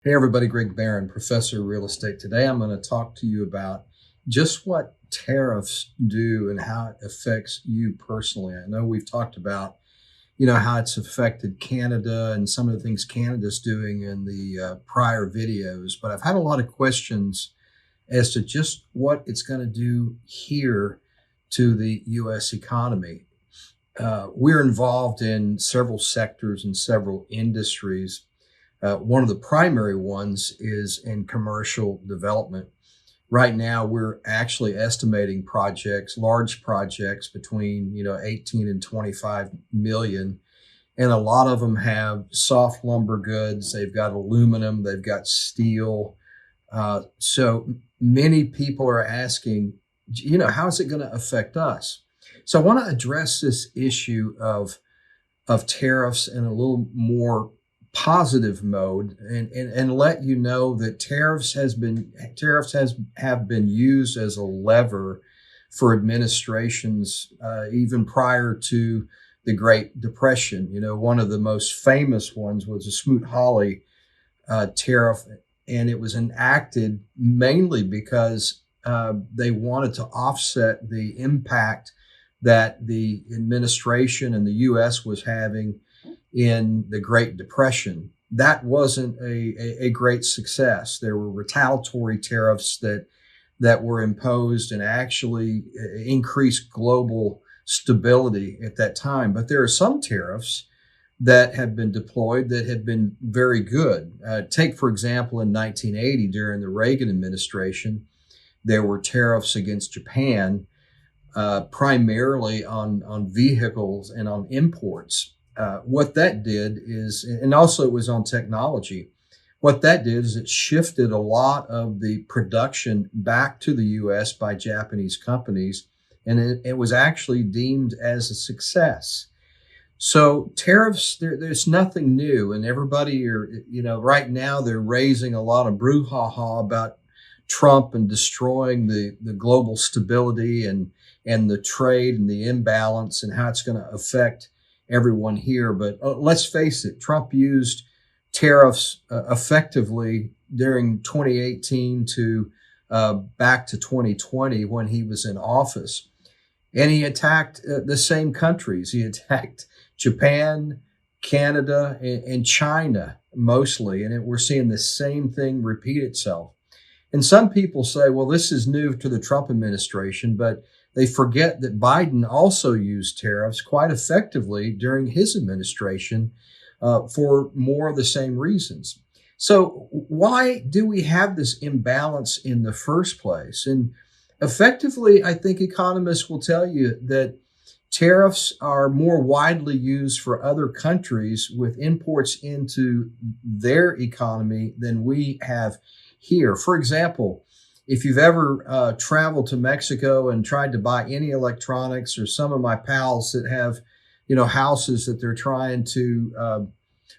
Hey everybody, Greg Barron, professor of real estate. Today I'm going to talk to you about just what tariffs do and how it affects you personally. I know we've talked about, how it's affected Canada and some of the things Canada's doing in the prior videos, but I've had a lot of questions as to just what it's going to do here to the U.S. economy. We're involved in several sectors and several industries. One of the primary ones is in commercial development. Right now, we're actually estimating projects, large projects between 18 and 25 million, and a lot of them have soft lumber goods. They've got aluminum, they've got steel. So many people are asking, how is it going to affect us? So I want to address this issue of tariffs in a little more positive mode and let you know that tariffs have been used as a lever for administrations even prior to the Great Depression. One of the most famous ones was the Smoot-Hawley tariff, and it was enacted mainly because they wanted to offset the impact that the administration and the U.S. was having in the Great Depression. That wasn't a great success. There were retaliatory tariffs that were imposed and actually increased global stability at that time. But there are some tariffs that have been deployed that have been very good. Take, for example, in 1980, during the Reagan administration, there were tariffs against Japan, primarily on vehicles and on imports. What that did is, and also it was on technology, what that did is it shifted a lot of the production back to the U.S. by Japanese companies, and it was actually deemed as a success. So tariffs, there's nothing new, and everybody right now they're raising a lot of brouhaha about Trump and destroying the global stability and the trade and the imbalance and how it's going to affect everyone here. But let's face it, Trump used tariffs effectively during 2018 to back to 2020 when he was in office. And he attacked the same countries. He attacked Japan, Canada, and China mostly. And we're seeing the same thing repeat itself. And some people say, well, this is new to the Trump administration, but they forget that Biden also used tariffs quite effectively during his administration for more of the same reasons. So why do we have this imbalance in the first place? And effectively, I think economists will tell you that tariffs are more widely used for other countries with imports into their economy than we have here. For example, if you've ever traveled to Mexico and tried to buy any electronics, or some of my pals that have, houses that they're trying to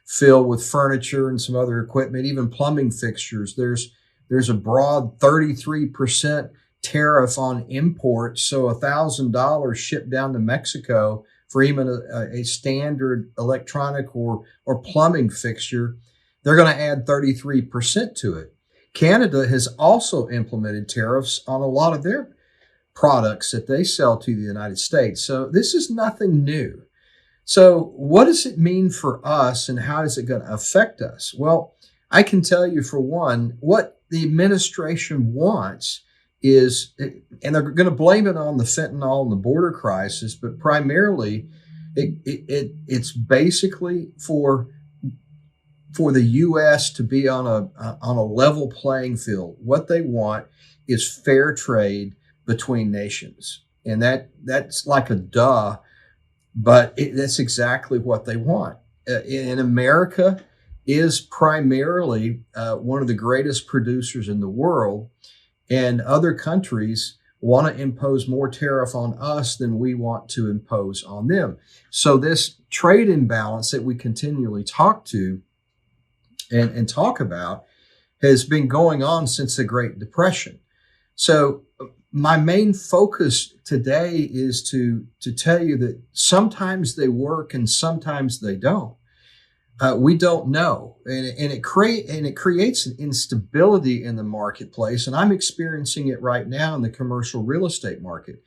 fill with furniture and some other equipment, even plumbing fixtures, there's a broad 33% tariff on imports. So $1,000 shipped down to Mexico for even a standard electronic or plumbing fixture, they're going to add 33% to it. Canada has also implemented tariffs on a lot of their products that they sell to the United States. So this is nothing new. So what does it mean for us, and how is it going to affect us? Well, I can tell you, for one, what the administration wants is, and they're going to blame it on the fentanyl and the border crisis, but primarily it's basically for the U.S. to be on a level playing field. What they want is fair trade between nations, and that's like a duh, but that's exactly what they want. In America is primarily one of the greatest producers in the world, and other countries want to impose more tariff on us than we want to impose on them. So this trade imbalance that we continually talk about has been going on since the Great Depression. So my main focus today is to tell you that sometimes they work and sometimes they don't. We don't know, and it creates an instability in the marketplace. And I'm experiencing it right now in the commercial real estate market.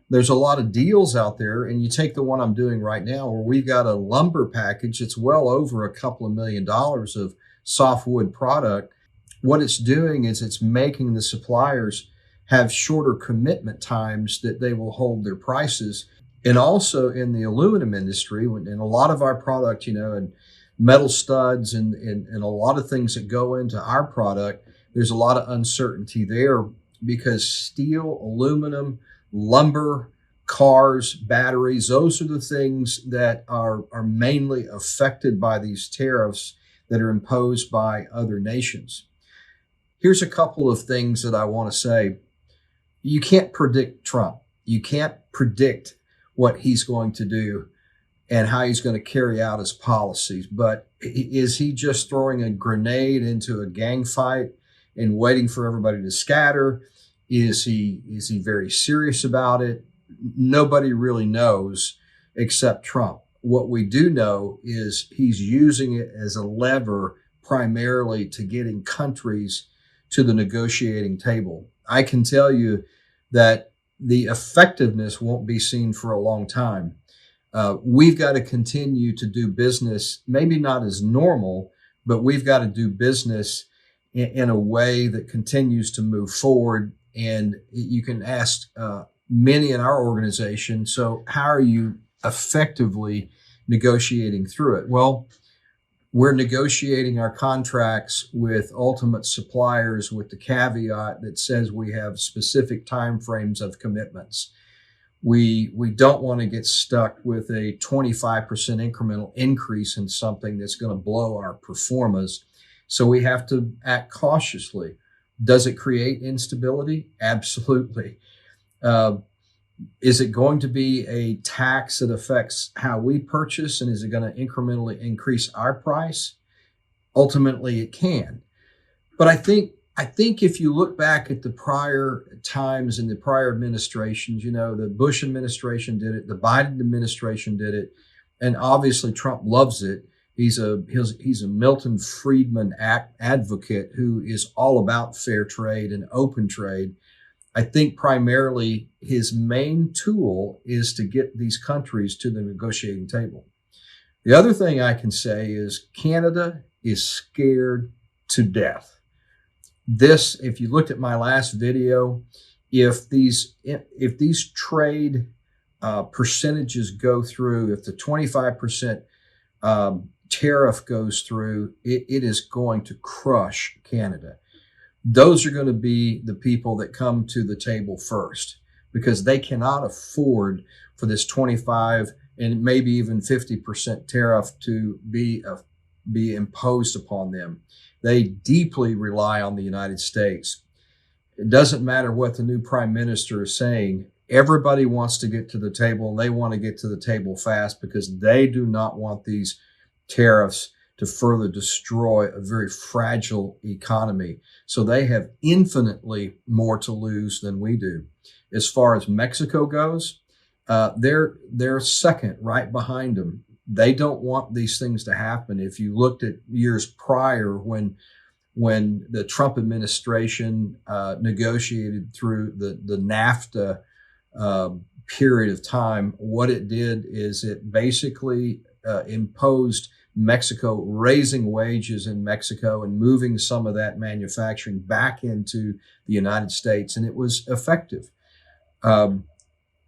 There's a lot of deals out there, and you take the one I'm doing right now, where we've got a lumber package that's well over a couple of $1 million of softwood product. What it's doing is it's making the suppliers have shorter commitment times that they will hold their prices. And also in the aluminum industry, and a lot of our product, and metal studs and a lot of things that go into our product, there's a lot of uncertainty there because steel, aluminum, lumber, cars, batteries, those are the things that are mainly affected by these tariffs that are imposed by other nations. Here's a couple of things that I want to say. You can't predict Trump. You can't predict what he's going to do and how he's going to carry out his policies. But is he just throwing a grenade into a gang fight and waiting for everybody to scatter? Is he very serious about it? Nobody really knows except Trump. What we do know is he's using it as a lever primarily to getting countries to the negotiating table. I can tell you that the effectiveness won't be seen for a long time. We've got to continue to do business, maybe not as normal, but we've got to do business in a way that continues to move forward. And you can ask many in our organization, so how are you effectively negotiating through it? Well, we're negotiating our contracts with ultimate suppliers with the caveat that says we have specific timeframes of commitments. We don't want to get stuck with a 25% incremental increase in something that's going to blow our performance. So we have to act cautiously. Does it create instability? Absolutely. Is it going to be a tax that affects how we purchase, and is it going to incrementally increase our price? Ultimately, it can. But I think if you look back at the prior times in the prior administrations, the Bush administration did it, the Biden administration did it, and obviously Trump loves it. He's a Milton Friedman advocate who is all about fair trade and open trade. I think primarily his main tool is to get these countries to the negotiating table. The other thing I can say is Canada is scared to death. This, if you looked at my last video, if these trade percentages go through, if the 25% tariff goes through, it is going to crush Canada. Those are going to be the people that come to the table first because they cannot afford for this 25 and maybe even 50% tariff to be imposed upon them. They deeply rely on the United States. It doesn't matter what the new prime minister is saying. Everybody wants to get to the table, and they want to get to the table fast because they do not want these tariffs to further destroy a very fragile economy. So they have infinitely more to lose than we do. As far as Mexico goes, they're second right behind them. They don't want these things to happen. If you looked at years prior when the Trump administration negotiated through the NAFTA period of time, what it did is it basically imposed Mexico, raising wages in Mexico and moving some of that manufacturing back into the United States. And it was effective.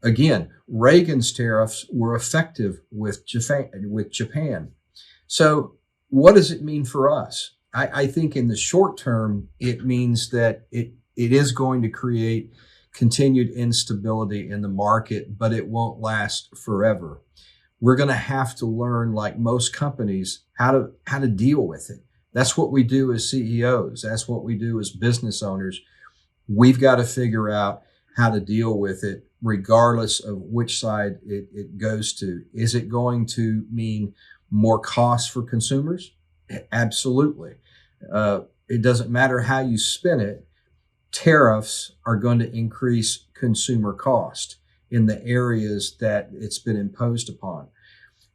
Again, Reagan's tariffs were effective with Japan. So what does it mean for us? I think in the short term, it means that it is going to create continued instability in the market, but it won't last forever. We're going to have to learn, like most companies, how to deal with it. That's what we do as CEOs. That's what we do as business owners. We've got to figure out how to deal with it, regardless of which side it goes to. Is it going to mean more costs for consumers? Absolutely. It doesn't matter how you spin it. Tariffs are going to increase consumer cost in the areas that it's been imposed upon.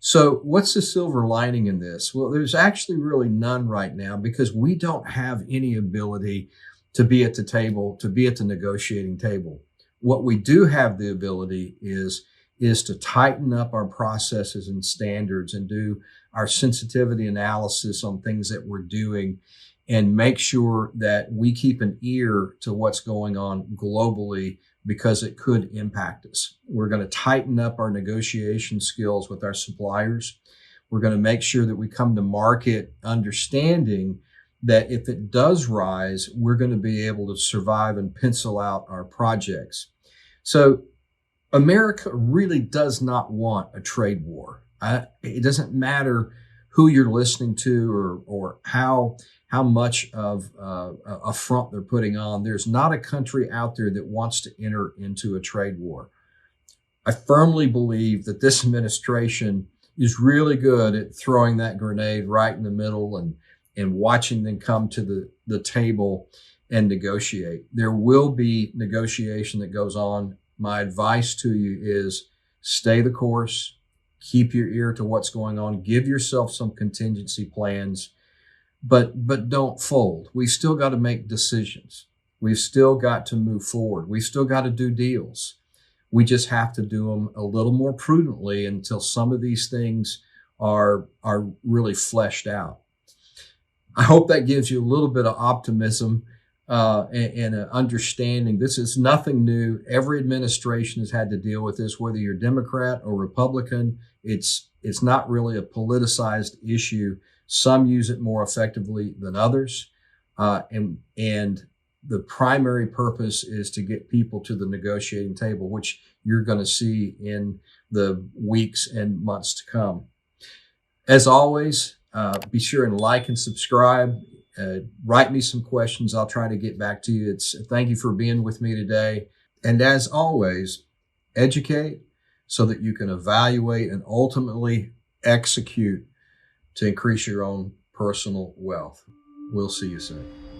So, what's the silver lining in this? Well, there's actually really none right now because we don't have any ability to be at the table, to be at the negotiating table. What we do have the ability is to tighten up our processes and standards and do our sensitivity analysis on things that we're doing and make sure that we keep an ear to what's going on globally because it could impact us. We're going to tighten up our negotiation skills with our suppliers. We're going to make sure that we come to market understanding that if it does rise, we're going to be able to survive and pencil out our projects. So America really does not want a trade war. It doesn't matter who you're listening to or how much of a front they're putting on. There's not a country out there that wants to enter into a trade war. I firmly believe that this administration is really good at throwing that grenade right in the middle and watching them come to the table and negotiate. There will be negotiation that goes on. My advice to you is stay the course, keep your ear to what's going on, give yourself some contingency plans, but don't fold. We've still got to make decisions. We've still got to move forward. We've still got to do deals. We just have to do them a little more prudently until some of these things are really fleshed out. I hope that gives you a little bit of optimism and an understanding. This is nothing new. Every administration has had to deal with this, whether you're Democrat or Republican. It's not really a politicized issue. Some use it more effectively than others, and the primary purpose is to get people to the negotiating table, which you're going to see in the weeks and months to come. As always, be sure and like and subscribe. Write me some questions. I'll try to get back to you. Thank you for being with me today. And as always, educate so that you can evaluate and ultimately execute to increase your own personal wealth. We'll see you soon.